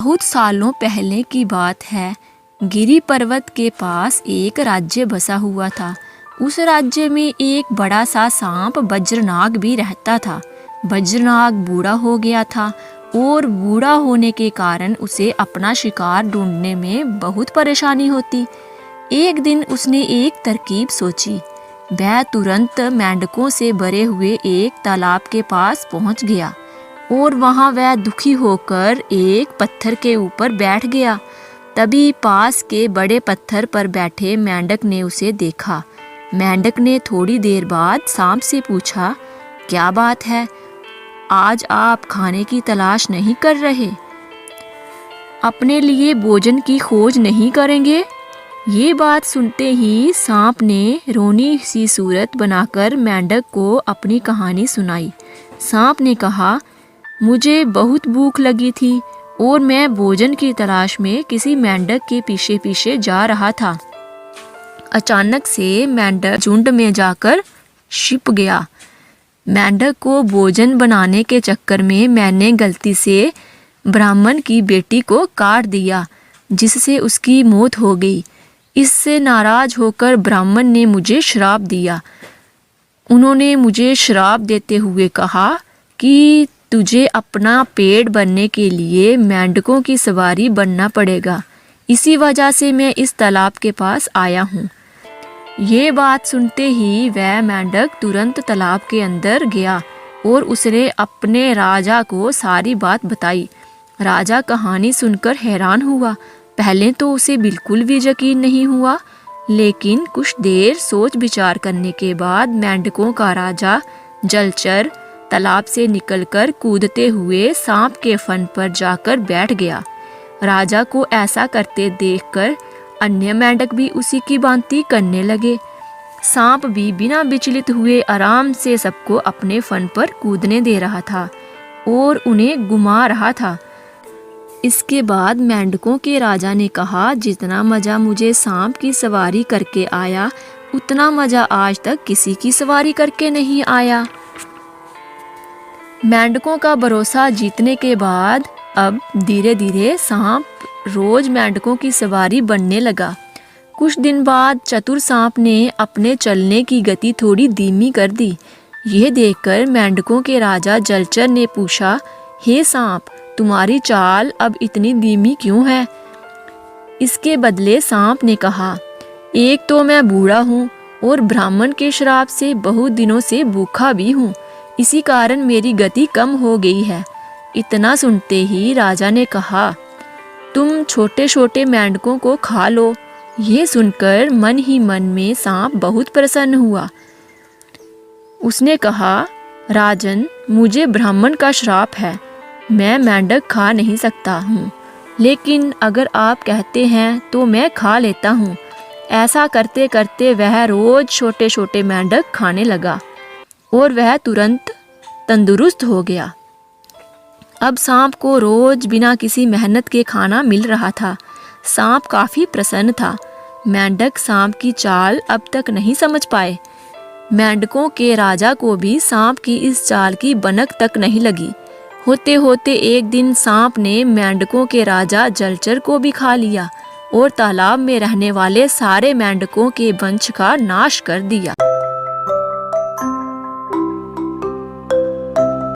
बहुत सालों पहले की बात है। गिरि पर्वत के पास एक राज्य बसा हुआ था। उस राज्य में एक बड़ा सा सांप वज्रनाग भी रहता था। वज्रनाग बूढ़ा हो गया था और बूढ़ा होने के कारण उसे अपना शिकार ढूंढने में बहुत परेशानी होती। एक दिन उसने एक तरकीब सोची। वह तुरंत मेंढकों से भरे हुए एक तालाब के पास पहुंच गया और वहां वह दुखी होकर एक पत्थर के ऊपर बैठ गया। तभी पास के बड़े पत्थर पर बैठे मेंढक ने उसे देखा। मेंढक ने थोड़ी देर बाद सांप से पूछा, क्या बात है, आज आप खाने की तलाश नहीं कर रहे? अपने लिए भोजन की खोज नहीं करेंगे? ये बात सुनते ही सांप ने रोनी सी सूरत बनाकर मेंढक को अपनी कहानी सुनाई। सांप ने कहा, मुझे बहुत भूख लगी थी और मैं भोजन की तलाश में किसी मेंढक के पीछे पीछे जा रहा था। अचानक से मेंढक झुंड में जाकर छिप गया। मेंढक को भोजन बनाने के चक्कर में मैंने गलती से ब्राह्मण की बेटी को काट दिया, जिससे उसकी मौत हो गई। इससे नाराज होकर ब्राह्मण ने मुझे श्राप दिया। उन्होंने मुझे श्राप देते हुए कहा कि तुझे अपना पेट भरने के लिए मेंढकों की सवारी बनना पड़ेगा। इसी वजह से मैं इस तालाब के पास आया हूँ। ये बात सुनते ही वह मेंढक तुरंत तालाब के अंदर गया और उसने अपने राजा को सारी बात बताई। राजा कहानी सुनकर हैरान हुआ। पहले तो उसे बिल्कुल भी यकीन नहीं हुआ, लेकिन कुछ देर सोच विचार करने के बाद मेंढकों का राजा जलचर तालाब से निकलकर कूदते हुए सांप के फन पर जाकर बैठ गया। राजा को ऐसा करते देखकर अन्य मेंढक भी उसी की भांति करने लगे। सांप भी बिना विचलित हुए आराम से सबको अपने फन पर कूदने दे रहा था और उन्हें घुमा रहा था। इसके बाद मेंढकों के राजा ने कहा, जितना मजा मुझे सांप की सवारी करके आया, उतना मजा आज तक किसी की सवारी करके नहीं आया। मेंढकों का भरोसा जीतने के बाद अब धीरे धीरे सांप रोज मेंढकों की सवारी बनने लगा। कुछ दिन बाद चतुर सांप ने अपने चलने की गति थोड़ी धीमी कर दी। यह देखकर मेंढकों के राजा जलचर ने पूछा, हे सांप, तुम्हारी चाल अब इतनी धीमी क्यों है? इसके बदले सांप ने कहा, एक तो मैं बूढ़ा हूँ और ब्राह्मण के श्राप से बहुत दिनों से भूखा भी हूँ। इसी कारण मेरी गति कम हो गई है। इतना सुनते ही राजा ने कहा, तुम छोटे छोटे मेंढकों को खा लो। ये सुनकर मन ही मन में सांप बहुत प्रसन्न हुआ। उसने कहा, राजन, मुझे ब्राह्मण का श्राप है, मैं मेंढक खा नहीं सकता हूँ, लेकिन अगर आप कहते हैं तो मैं खा लेता हूँ। ऐसा करते करते वह रोज छोटे छोटे मेंढक खाने लगा और वह तुरंत तंदुरुस्त हो गया। अब सांप को रोज बिना किसी मेहनत के खाना मिल रहा था। सांप काफी प्रसन्न था। मेंढक सांप की चाल अब तक नहीं समझ पाए। मेंढकों के राजा को भी सांप की इस चाल की भनक तक नहीं लगी। होते होते एक दिन सांप ने मेंढकों के राजा जलचर को भी खा लिया और तालाब में रहने वाले सारे मेंढकों के वंश का नाश कर दिया।